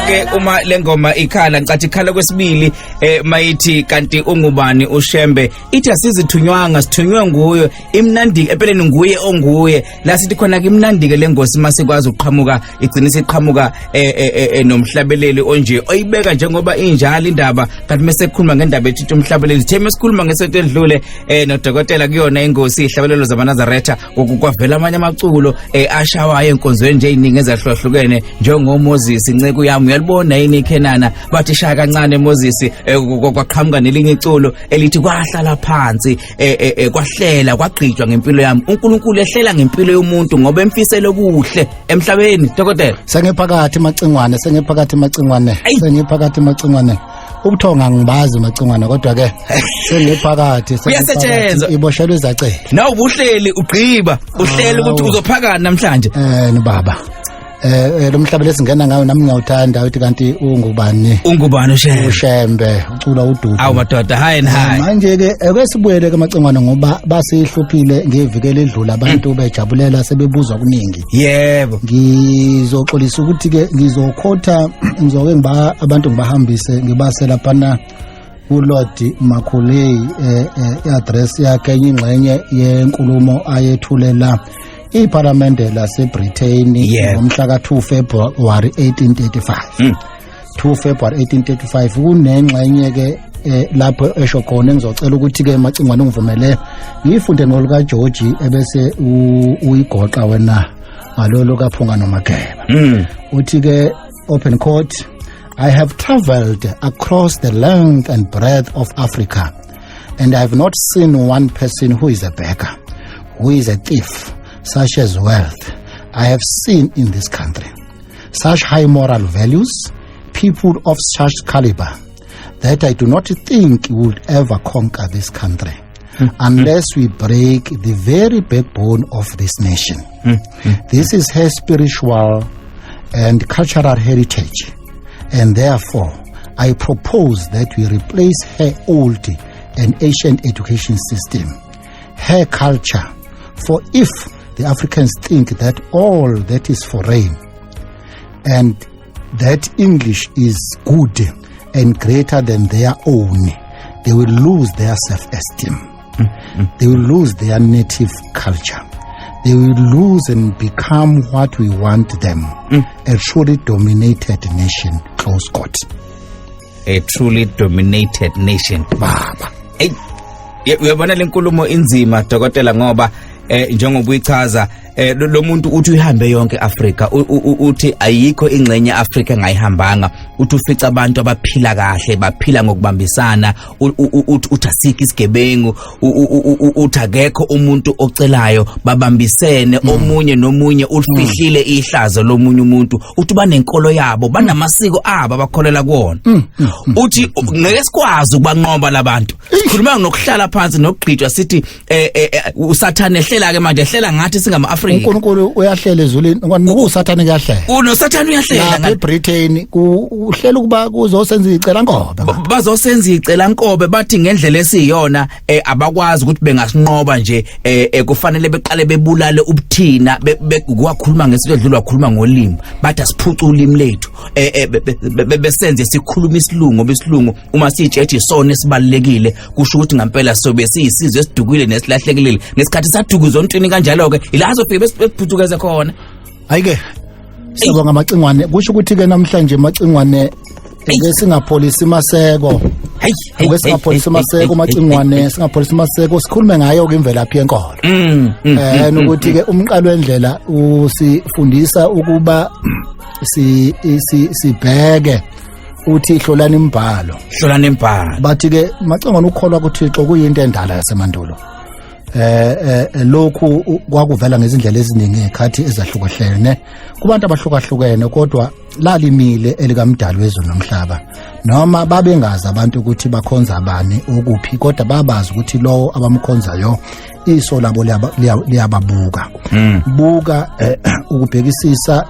ke uma lengoma ikhala ngicathi ikhala kwesibili mayithi kanti ungubani uShembe ithi asizithunywanga sithunywe nguyo imnandi empeleni nguye onguye la sithi khona ke imnandi ke lengosi masikwazi uqhamuka igcina siqhamuka nomhlabeleli onje oyibeka njengoba injalo indaba kanti mase kukhuluma ngendaba ethi umhlabeleli theme sikhuluma ngesethu edlule nodokotela kuyona ingosi ihlabelelo zabaNazaretha kwavela amanye amaculo ashawayo enkonzweni nje iningi ezahlukahlukene njengoMoses inceke yami uyalibona yini iKhenana bathi shaya kancane Moses kwaqhamuka nelinye iculo elithi kwahlala phansi kwahlela kwagqitshwa ngempilo yami uNkulunkulu ehlela ngempilo yomuntu ngoba emfisele okuhle emhlabeni dokotela sengiphakathi macingwane ubuthonga ngibazi macingwane kodwa ke sengiphakathi uyasetshenzwa iboshelwe izacela nawe ubuhleli ugqiba uhlela ukuthi uzophakana namhlanje ni baba lo mhlaba lesingena ngayo nami ngiyawuthanda uthi kanti ungubani uShembe ucula ududu awu madoda hayi manje ke kwesibuyele ke macingwane ngoba basihluphile ngevikele edlula abantu bejabulela sebebuzwa kuningi yebo ngizoxolisa ukuthi ke ngizokhotha ngizoke abantu ngibahambise ngibase laphana uLord Makhuley iaddress yakhe ingxenye yenkulumo ayethulela iParliamente laseBritain ngomhla ka2 February 1835 2 February 1835 kunengxenye ke lapho esho khona ngizocela ukuthi ke macingwane ungivumele ngifunde ngolika George ebese uyigoqa wena ngalolo kaphunga noMageba uthi ke open quote I have traveled across the length and breadth of Africa and I have not seen one person who is a beggar, who is a thief, such as wealth I have seen in this country. Such high moral values, people of such caliber, that I do not think would ever conquer this country unless we break the very backbone of this nation. This is her spiritual and cultural heritage, and therefore I propose that we replace her old and ancient education system, her culture, for if the Africans think that all that is foreign and that English is good and greater than their own, they will lose their self-esteem. They will lose their native culture. They will lose and become what we want them, a truly dominated nation, close quote. A truly dominated nation. Baba. Hey, uyabona lenkulumo inzima dokotela ngoba njengoba uyichaza lo muntu uthi uhambe yonke Africa uthi ayikho ingxenye Africa engayihambanga uthi ufica abantu abaphila kahle baphila ngokubambisana uthi asikho isigebengu uthi akekho umuntu ocelayo babambisene omunye nomunye ufihlile ihlazo lomunye umuntu uthi banenkolo yabo banamasiko abo abakholela kuona uthi ngeke sikwazi ukubanqoba labantu sikhuluma ngokuhlala phansi nokugqitshwa sithi usathane ehlela ke manje ehlela ngathi singama uNkulunkulu uyahlela ezulwini ngokusathane kuyahlela unosathane uyahlela la eBritain uhlela ukuba kuzosenza icela nkobe bazosenza icela nkobe bathi ngendlela esiyona abakwazi ukuthi bengasinqoba nje kufanele beqale bebulale ubuthina bekwakhuluma ngesinto edlula wakhuluma ngolimi bathi asiphucu ulimi lethu besenze sikhuluma isilungu besilungu uma sijeje isona esibalekile kusho ukuthi ngempela sobe siyisizwe esidukile nesilahlekile nesikhathi sadukuza ontini kanjalo ke ilazo besiphuzukeze khona ayike sibonga macingwane kusho ukuthi ke namhlanje macingwane ngesingapholisi maseko ngesingapholisi maseko macingwane singapholisi maseko sikhulume ngayo ke imvelaphi yenkolo nokuthi ke umqalo wendlela usifundisa ukuba sibheke uthi hlolana imbhalo bathi ke macingwane ukholwa kuThixo kuyinto endala yasemandulo lokhu kwakuvela ngezindlela eziningi ekhathi ezahlukahlene kubantu abahlukahlukene kodwa lalimile elikamdali wezulu nomhlaba noma babengazi abantu ukuthi bakhonza bani ukuphi kodwa babazi ukuthi lo abamkhonzayo iso labo liyababuka buka ukubhekisisa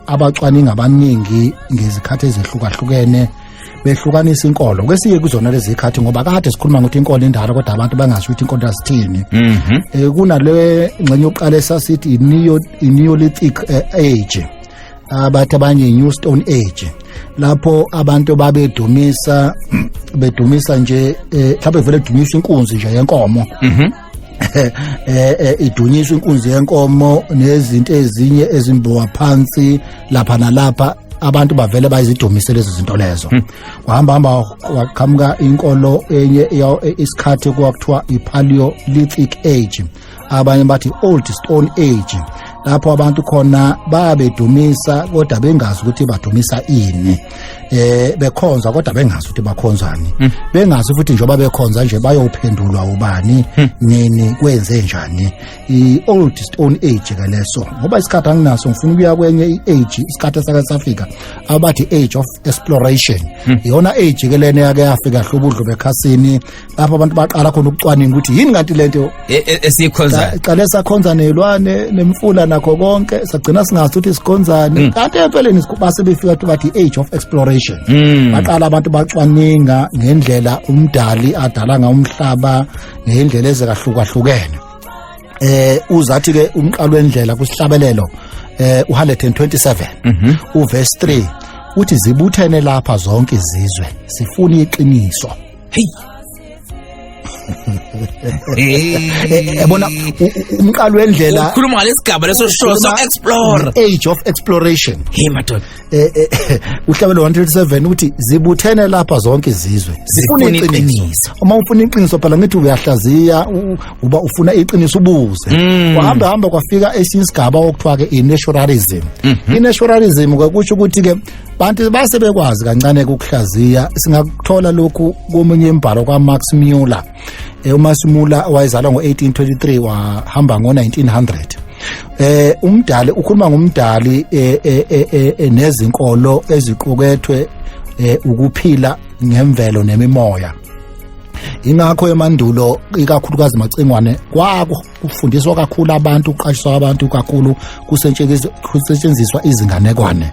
abacwaningi abaningi ngezikhathi ezihlukahlukene behlukanisa inkolo kwesiye kuzona lezi ikhathi ngoba kade sikhuluma ngokuthi inkolo indala kodwa abantu bangazi ukuthi inkolo asithini kunale ngcenye oqala esasithi i-Neolithic age abathi abanye New Stone Age, lapho abantu babedumisa nje mhlawumbe vele dumisa inkunzi nje yenkomo. Idunyiswa inkunzi yenkomo nezinto ezinye ezimbowa phansi lapha nalapha, abantu bavele bayizidumise lezi zinto lezo. Wahamba waqhamuka inkolo enye isikhathi kwakuthiwa i-Paleolithic Age, abanye bathi Old Stone Age, lapho abantu khona babedumisa kodwa bengazi ukuthi badumisa ini. Bekhonza kodwa bengazi ukuthi bakhonzani. Bengazi futhi njengoba bekhonza nje bayophendulwa ubani nini kwenze njani. I-Old Stone Age ke leso, ngoba isikhathi anginaso ngifuna ukuya kwenye i-age, isikhathi sakasafika abathi Age of Exploration. Iyona age ke lena yake yafika hlubudlu bekhasini, lapho abantu baqala khona ukucwaninga ukuthi yini kanti lento esikhonza. Qale sakhonza nelwane nemfula nakho konke, sagcina singazi ukuthi sikhonzani. Kanti empeleni base befika bathi Age of Exploration. Baqala abantu bacwaninga ngendlela umdali adala ngaumhlaba, ngendlela ezikahlukahlukene. Uzathi ke umqalo wendlela kusihlabelelo u127 uverse 3 uthi zibuthene lapha zonke izizwe sifuna iqiniso. Ebona umqalo wendlela ukhuluma ngalesigaba leso show so explore, Age of Exploration. Hey madoda, Uhlabelo 127 uthi zibuthene lapha zonke izizwe sifuna iqiniso. Uma ufuna iqiniso phela ngithi uyahlaziya uba ufuna iqiniso ubuze. Wahamba kwafika esinye isigaba okuthiwa ke i-naturalism. I-naturalism kwakusho ukuthi ke bantu base bekwazi kancane ukuhlaziya. Singakuthola lokhu komunye imbhalo kaMax Muller. uMax Muller wayezalwa ngo1823 wahamba ngo1900. Umdali ukhuluma ngomdali nezinkolo eziqukethwe ukuphila ngemvelo nemimoya. Ingakho emandulo ikakhulukazi macingwane kufundiswa kakhulu abantu, uqashiswa abantu kakhulu, kusetshenziswa izinganekwane.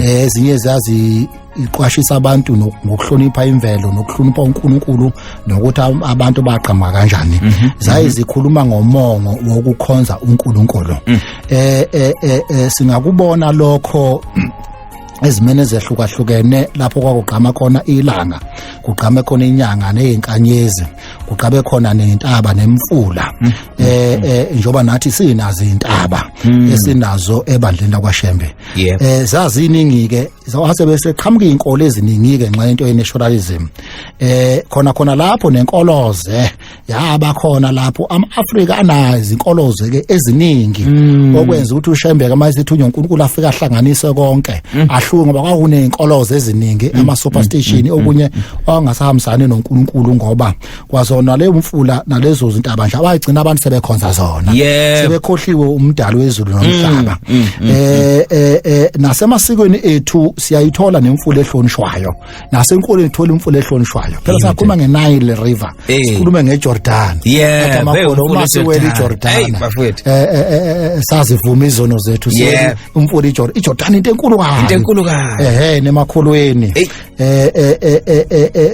Ezinye zazi iqwashisa abantu ngokuhlonipha imvelo nokuhlonipha uNkulunkulu nokuthi abantu baqhamuka kanjani. Zayizikhuluma ngomongo wokukhonza uNkulunkulu. Singakubona lokho ezimene ezehlukahlukene lapho kwakugqama khona ilanga, kugqame khona inyanga nezinkanyezi, kugqabe khona nentaba nemfula. Njoba nathi sinazo intaba esinazo ebandleni laKwaShembe. Zaziningi ke zawase bese qhamuka izinkolo eziningi ke nxa into ye-naturalism. Khona lapho nenkoloze yaba khona lapho ama-Afrika anazo izinkoloze ke eziningi, okwenza ukuthi uShembe ke manje sithi uNkulunkulu afika ahlanganise konke. Ngoba kwakunezinkolozo eziningi, ama-superstition okunye okungasahambisani noNkulunkulu, ngoba kwazona leyo mfula nalezo zintaba nje abayigcina abantu sebekhonza zona, sebekhohliwe umdali wezulu nomhlaba. Nasemasikweni ethu siyayithola nemfula ehlonishwayo, nasenkolweni ithola imfula ehlonishwayo. Phela sakhuluma ngeNile River, sikhulume ngeJordan, amakhono uma siwela iJordan, sazivuma izono zethu, umfula iJordan into enkulu kakhulu. Nemakholweni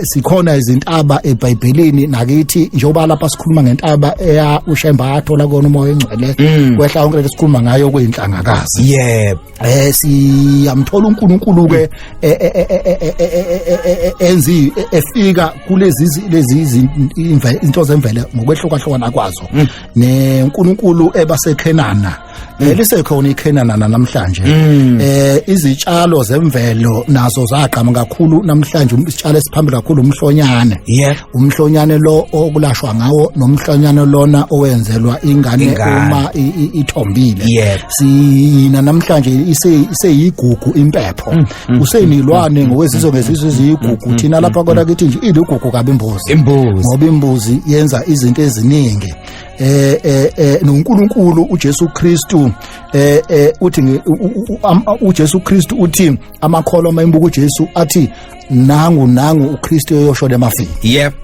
sikhona izintaba eBhayibhelini nakithi, njengoba lapha sikhuluma ngentaba eya uShembe athola kona umoya ongcwele kwehla yonke lento sikhuluma ngayo kuyinhlangakazi. Siyamthola uNkulunkulu ke enzi efika kulezi into zemvelo ngokwehlukahlukana kwazo. NeNkulunkulu ebaseKhenana lisekhona iKhenana namhlanje. Izitshalo zemvelo nazo zaqhamuka kakhulu namhlanje. Isitshalo esiphambili kakhulu umhlonyane. Umhlonyane lo okulashwa ngawo nomhlonyane lona owenzelwa ingane uma ithombile. Sina namhlanje iseyigugu impepho, usenilwane ngokwezizwe ngezizwe eziyigugu. Thina lapha kodwa kithi nje iligugu kabi imbuzi, ngoba imbuzi yenza izinto eziningi. noNkulunkulu uJesu Kristu uthi uJesu Kristu uthi amakholo mayimbuka uJesu athi nangu uKristu yoshona emafini. Yep.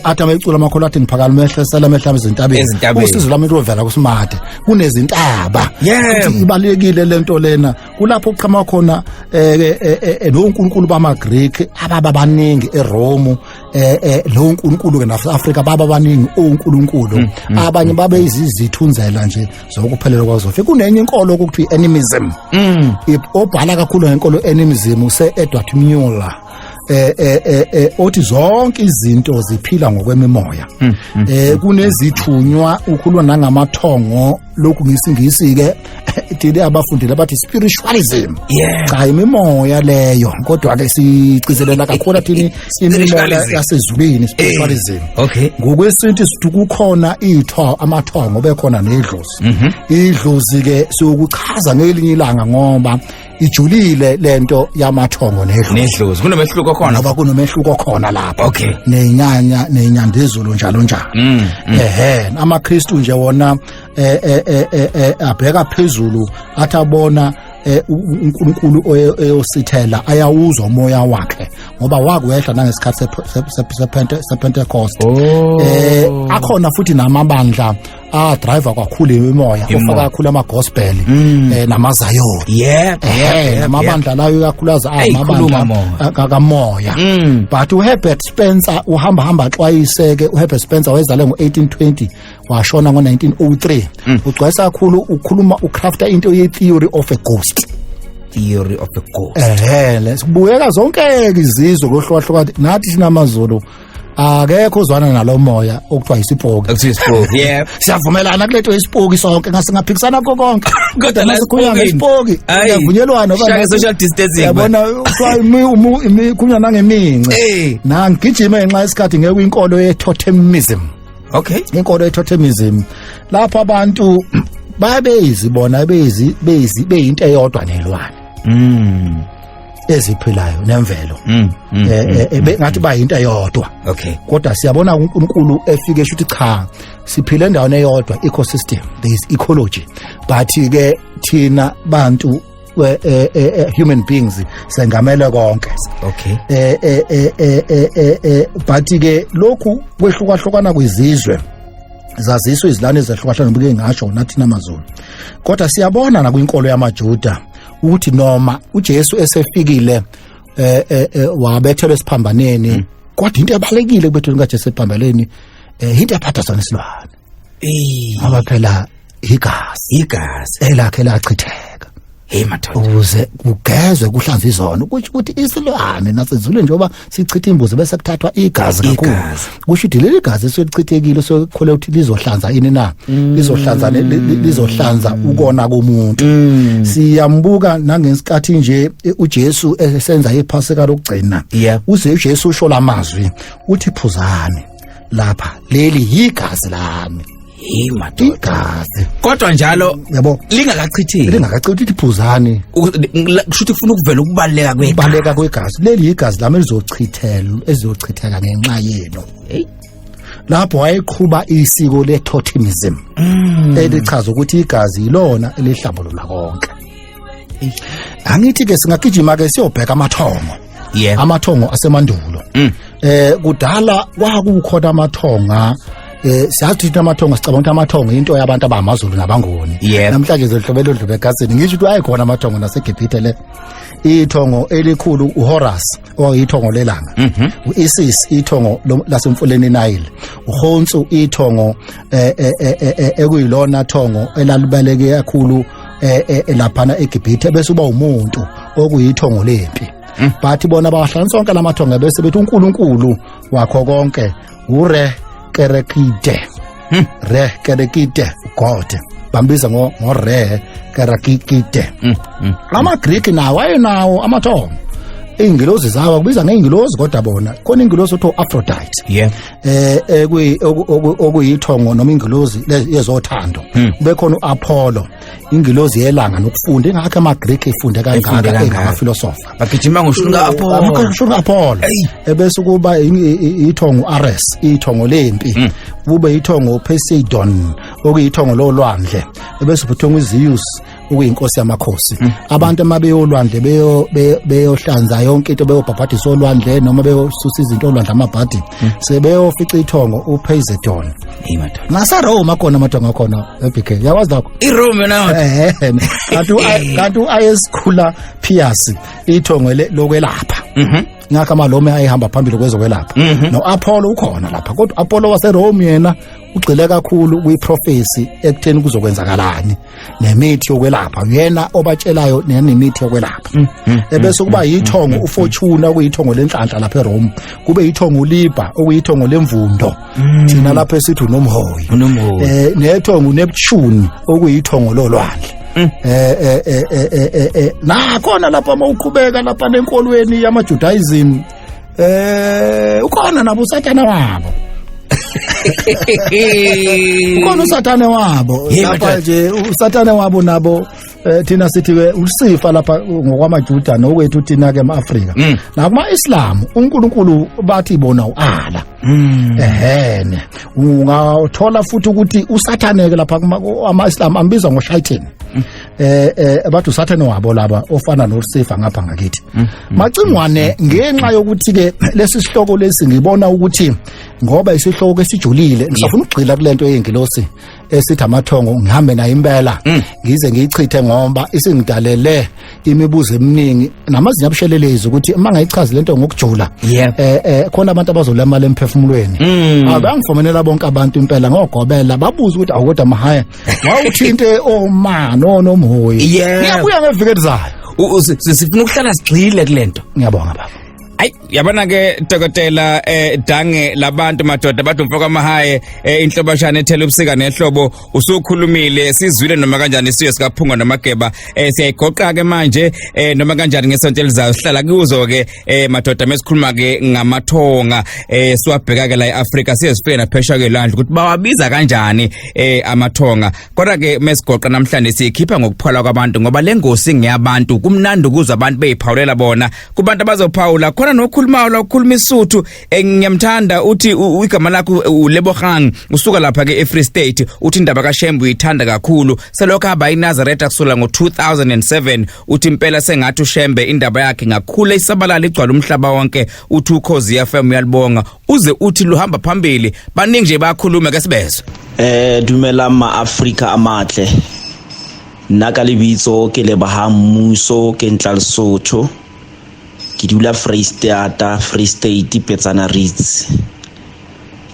Athi amecula amakholo athi ngiphakala mehlesela mehlaba izintabeni usizo lami lovela kusimade kunezintaba. Uthi ibalekile lento lena kulapho uqhama khona noNkulunkulu bamaGreek ababaningi eRome lo uNkulunkulu ke naseAfrika baba abaningi uNkulunkulu abanye babe izithunzela nje zokuphelela kwazo kunenye inkolo ukuthi animism obhala kakhulu ngenkolo animism Edward Muller othi zonke izinto ziphila ngokwemimoya kunezithunywa ukhulwa nangamathongo lokhu ngisingisi ke thile abafundile bathi spiritualism cha imimoya leyo kodwa ke sicizelela kakhulu thini imimoya yasezulwini spiritualism ngokwesintu sithi kukhona amathongo bekhona nedlozi idlozi ke sokuchaza ngelinye ilanga ngoba ijulile lento yamathongo nedlozi kunomehluko khona ngoba kunomehluko khona lapha nenyandezulu njalo amaKristu nje wona abheka phezulu athabona uNkulunkulu eyosithela ayawuzwa umoya wakhe ngoba wakwehla nangesikhathi sePentecost akhona futhi namabandla driver kakhulu imimoya ofaka kakhulu amagospel namazayoni namabandla layo kakhulukazi amabandla kamoya but uHerbert Spencer uhamba xwayiseke uHerbert Spencer wayezalwe ngo1820 washona ngo1903 ugcwayisa kakhulu ukhuluma ucrafta into ye-theory of a ghost lesibuyeka zonke izizwe kohlukahlukana nathi sinamaZulu akekho uzwana nalomoya okuthiwa isipoki siyavumelana kuletho isipoki sonke ngasingaphikisana konke kodwa nasikhuluma ngesipoki siyavunyelwana social distancing yabona kunywa nangemince nangigijima ngenxa yesikhathi ngeke inkolo ye-totemism inkolo ye-totemism lapho abantu babezibona beyinto eyodwa nelwane eziphilayo nemvelo ngathi bayinto eyodwa kodwa siyabona uNkulunkulu efike eshuthi cha siphile endaweni eyodwa ecosystem there is ecology but ke thina bantu human beings sengamele konke but ke lokhu kwehlukahlukana kwezizwe zaziswe izilwane ezahlukahlukana ngibike ngasho nathi naMaZulu kodwa siyabona na kwinkolo yamaJuda ukuthi noma uJesu esefikile wabethelwa esiphambaneni kodwa into ebalekile kubethweni kaJesu esiphambaneni into ephatha sona isilwane ngoba phela igazi elakhe lachitheka ukuze kugezwe kuhlanzwe izona ukuthi isilwane nasezulwini njengoba sichitha imbuzi bese kuthathwa igazi kakhulu kusho ukuthi leli gazi eselichithekile sokhole ukuthi lizohlanza ini na lizohlanza ukona komuntu siyambuka nangesikhathi nje uJesu esenza iPhasika lokugcina uJesu usho lamazwi uthi phuzani lapha leli yigazi lami igazi kodwa njalo yabo lingakachithi iphuzani kushuthi ufuna ukuvela ukubaleka kwegazi leli igazi lami ezochitheka ngenxa yenu lapho wayeqhuba isiko le-totemism elichaza ukuthi igazi ilona elihlambulula konke angithi ke singagijima ke siyobheka amathongo asemandulo kudala kwakukhona amathonga siyathi amathongo sicabanga ukuthi amathongo into yabantu abamaZulu nabangoni namhlanje zodlobelo egazini ngisho ukuthi ayikhona amathongo naseGibhithe le ithongo elikhulu uHorus oyithongo lelanga uIsis ithongo lasemfuleni Nile uHonsu ithongo ekuyilona thongo elalibaleke kakhulu laphana eGibhithe bese uba umuntu okuyithongo lempi bathi bona bahlanza sonke lamathongo bese bethi uNkulunkulu wakho konke Kerekide God bambiza ngo Kerekide amaGreek nawo ayenawo amathongo ingelosi zawo kubiza ngeingelosi kodwa bona khona ingelosi otho Aphrodite okuyithongo noma ingelosi yezothando bekhona uApollo ingelosi yelanga nokufunda ingakho amaGreek efunde kangaka engamafilosofa bagijima ngoshunga Apollo ebese kuba ithongo Ares ithongo lempi kube ithongo Poseidon okuyithongo lolwandle ebese kuthongo Zeus okuyinkosi yamakhosi abantu amabeyolwandle beyohlanza yonke into beyobhabhadisa olwandle noma beyosusa izinto olwandle amabhadi sebeyofica ithongo uPoseidon naseRome akhona amathongo akhona eBK yawazi lokho iRome nawo kanti ayesikhula Pius ithongo lokwelapha ngakho amalome ayihamba phambili kwezokwelapha no-Apollo ukhona lapha kodwa Apollo waseRome yena ugxile kakhulu kwi-prophecy ekutheni kuzokwenzakalani nemithi yokwelapha yena obatshelayo nemithi yokwelapha ebese kuba yithongo uFortuna okuyithongo lenhlanhla lapha eRome kube yithongo uLiba okuyithongo lemvundo thina lapha esithi unomhoyi nethongo uNeptune okuyithongo lolwandle nakhona lapha mawuqhubeka lapha nenkolweni yamaJudaism ukhona nabo usathana wabo ukhona usathane wabo lapha nje usathane wabo nabo thina sithi usifa lapha ngokwamaJuda nokwethu thina ke ema-Afrika nakuma-Islam uNkulunkulu bathi bona uAllah ehene ungathola futhi ukuthi usathaneke lapha ama-Islam ambiza ngoshayitani abathu usathane wabo laba ofana noSifa ngapha ngakithi macingwane ngenxa yokuthi ke lesi sihloko lesi ngibona ukuthi ngoba isihloko esijulile ngisafuna ukugxila kulento yeNgelosi esithi amathongo ngihambe nayo impela ngize ngiyichithe ngoba isingidalele imibuzo eminingi namazinyo abushelelezi ukuthi mangayichaza lento ngokujula khona abantu abazolemala emphefumulweni abangifomenela bonke abantu impela ngogobela babuza ukuthi awukodwa mahaya wawuthinte oma nomhoyi ngiyabuya ngeviki elizayo sifuna ukuhlala sigxile kulento ngiyabonga baba Ay yabona ke dokotela dange labantu madoda bathi umfoka amahaye inhlobashana ethela ubusika nehlobo usukhulumile sizwile noma kanjani isiyo sikaphunga nomageba siyayigoqa ke manje noma kanjani ngesonto elizayo sihlala kuzo ke madoda mesikhuluma ke ngamathonga siwabheka ke la eAfrika siyesifike naphesha ke landle ukuthi bawabiza kanjani amathonga kodwa ke mesigoqa namhlanje sikhipha ngokuphola kwabantu ngoba lengosi ngeyabantu kumnandi ukuzwa abantu beyiphawulela bona kubantu abazophawula khona nokhulumayo la ukhuluma isuthu ngiyamthanda uthi igama lakho uLebogang usuka lapha ke eFree State uthi indaba kaShembe uyithanda kakhulu selokho haba iNazareth akusula ngo2007 uthi impela sengathi uShembe indaba yakhe ngakhula isabalala igcwala umhlaba wonke uthi ukhozi FM uyalibonga uze uthi luhamba phambili baningi nje bayakhuluma ke sibezwe dumela ma-Afrika amatle nna ka lebitso ke Lebogang Mmuso ke ntla Lesotho ke dula Free State Petsana Ritz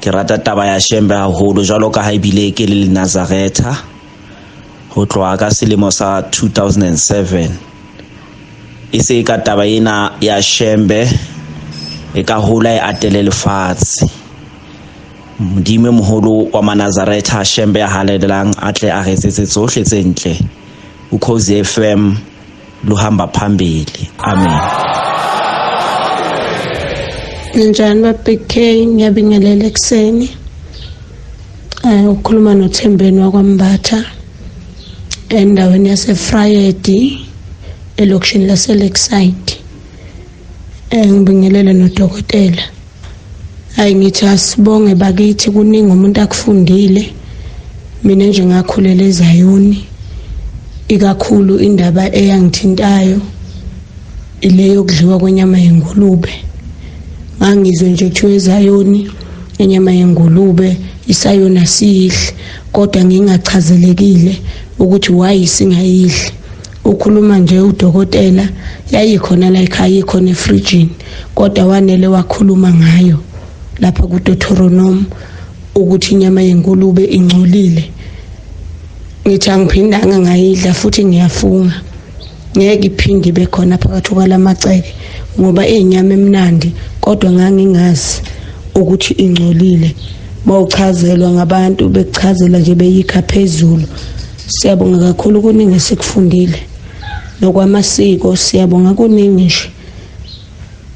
ke rata taba ya Shembe haholo jwalo ka ha ebile ke le Nazareth ho tloha ka selemo sa 2007 ise ka taba ena ya Shembe e ka hola e atele lefatshe modimo moholo wa maNazareth Shembe ya halelang atle a retsetse tsohle tse ntle ukhozi FM luhamba phambili amen. Njani baBK ngiyabingelela ekseni ukhuluma noThembeni wakwambatha endaweni yaseFriday elokishini laseLakeside ngibingelela nodokotela hayi ngithi asibonge bakithi kuningi umuntu akufundile mina nje ngakhulela eZayoni ikakhulu indaba eyangithintayo ile yokudliwa kwenyama yengulube ngangizwe nje kuthiwa eZayoni inyama yengulube isayona sihle kodwa ngingachazelekile ukuthi why singayidli ukhuluma nje udokotela yayikhona la ekhaya ikhona efrijini kodwa wanele wakhuluma ngayo lapha kuDeuteronomy ukuthi inyama yengulube ingcolile ngithi angiphindanga ngayidla futhi ngiyafunga ngeke iphinde ibe khona phakathi kwalamaceke ngoba inyama emnandi kodwa ngangingazi ukuthi ingcolile bawuchazelwa ngabantu bekuchazela nje beyikha phezulu siyabonga kakhulu kuningi sikufundile nokwamasiko siyabonga kuningi nje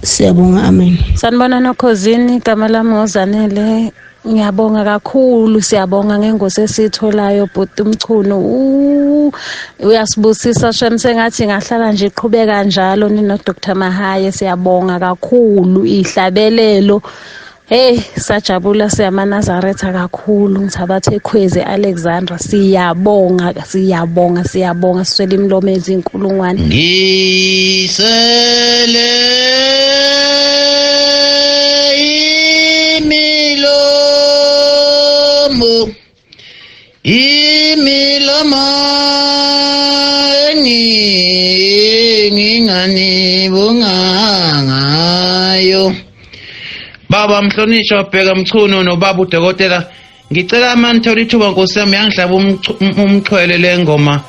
siyabonga amen. Sanibona nokhosini igama lami ngozanele ngiyabonga kakhulu siyabonga ngengosi esitholayo bhuti umchuno uyasibusisa Shem sengathi ngahlala nje iqhubeka njalo nino Dr Mahaye siyabonga kakhulu ihlabelelo hey sajabula siyamaNazareth kakhulu ngithabathe ekhweze Alexandra siyabonga siswele imlomo ezinkulungwane ngisele imilomo ngingani bonganga baba Mhlonishwa Bheka Mchunu nobaba udokotela ngicela amanithola ithuba Nkosi yami yangihlaba umxhwele lengoma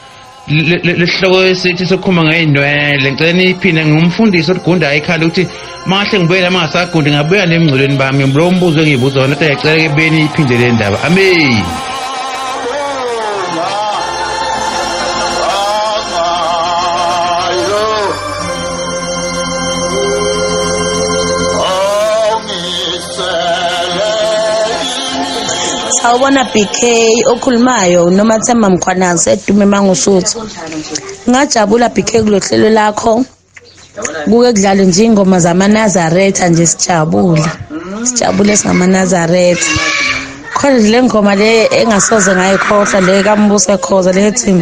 lesihloko esithi sokhuluma ngey'nwele ngicela niphinde ngumfundisi oligunda ekhaya ukuthi mangahle ngibuye la mangasagundi ngabuya nemngcolweni bami lo mbuzo engiyibuza wona kodwa ngicela ke beni iphinde le ndaba amen. Sawubona BK okhulumayo noma Themba Mkhwanazi edume mangusuthu. Ngajabula BK kulohlelo lakho. Kuke kudlale nje ingoma zamaNazaretha nje sijabule. Sijabule singamaNazaretha. Khona le ngoma le engasoze ngayikhohlwa le kaMbuso Khoza lethi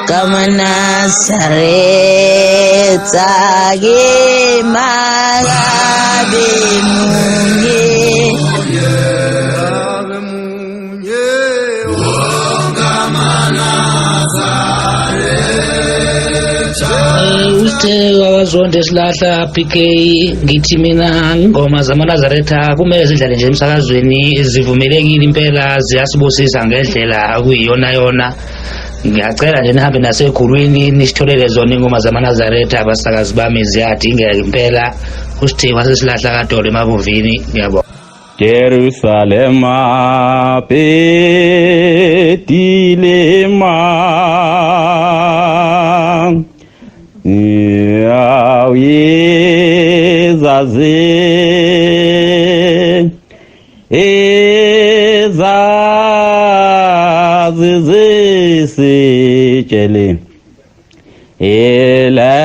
ngamaNazaretha ke magabe munye Uthe wakazonde silahla PK ngithi mina ingoma zamaNazaretha kumele zidlale nje emsakazweni zivumelekile impela ziyasibusisa ngendlela kuyiyona yona. Ngiyacela nje nihambe nasekhulwini nisitholele zona ingoma zamaNazaretha abasakazi bami ziyadingeka impela kusithiwa sesilahla kaDolo emabuvini ngiyabonga. Jerusalema Betilema Yawizazi Ezazizisitshele Ela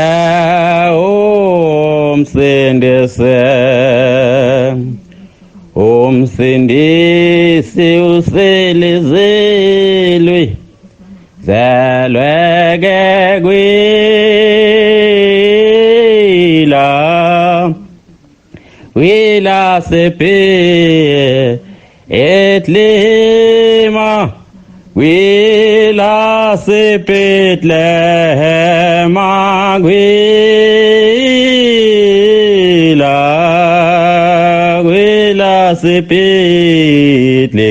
umsindise umsindisi uselizelwe zalweke wila sepe etlema wila sepetlema wila sepetle.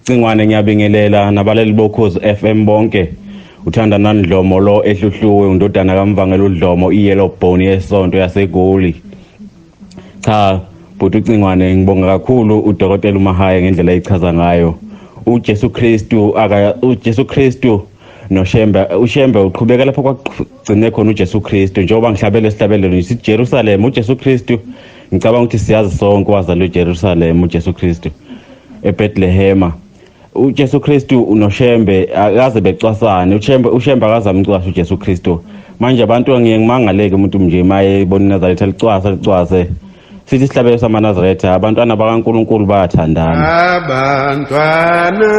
Cingwane ngiyabingelela nabaleli bokhozi FM bonke. Uthanda nandlomo lo ehluhluwe undodana kaMvangela uDlomo iyellow bone yesonto yaseGoli. Cha bhuti Cingwane ngibonga kakhulu udokotela uMahaya ngendlela echaza ngayo. uJesu Kristu uShembe uqhubeka lapho kwagcine khona uJesu Kristu njengoba ngihlabele isihlabelelo ngithi Jerusalem uJesu Kristu ngicabanga ukuthi siyazi sonke wazalwa eJerusalem uJesu Kristu eBethlehem. uJesu Kristu unoShembe akaze becwasane uShembe akazamcwasa uJesu Kristu. Manje abantu ngimangaleke umuntu nje maye ibona iNazaretha licwase sithi isihlabelo samaNazaretha abantwana bakaNkulunkulu bayathandana. Abantwana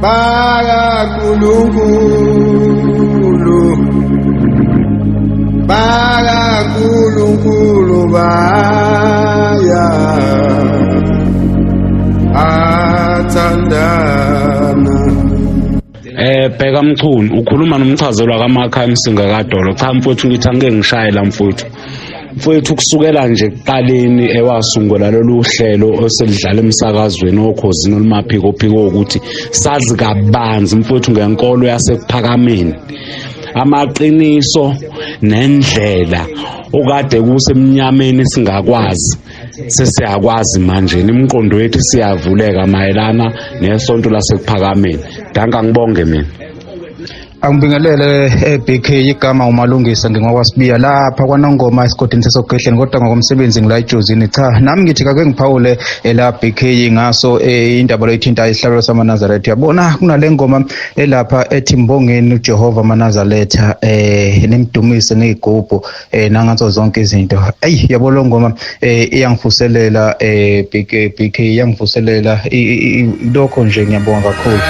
bakaNkulunkulu baya athandana. Bheka Mchunu ukhuluma nomchazelo kaMakha Msinga kaDolo. Cha mfowethu ngithi angeke ngishaye la mfowethu kusukela nje kuqaleni ewasungula lolu hlelo oselidlala emsakazweni okhosini olumaphiko ukuthi sazi kabanzi mfowethu ngenkolo yasekuphakameni amaqiniso nendlela okade kusemnyameni singakwazi sesiyakwazi manje imiqondo yethu siyavuleka mayelana nesonto lasekuphakameni. Danka ngibonge mina. Angibingelele BK igama umalungisa ngingwakwasibiya lapha kwaNongoma esigodini sesogehleni kodwa ngokomsebenzi ngila ejozini. Cha nami ngithi kake ngiphawule la BK ngaso indaba loyithinta isihlalo samaNazaretha. Yabona kunale ngoma elapha ethi mbongeni uJehova amaNazaretha nimdumise ngezigubhu nangazo zonke izinto. Ayi yabo lo ngoma iyangivuselela BK iyangivuselela lokho nje ngiyabonga kakhulu.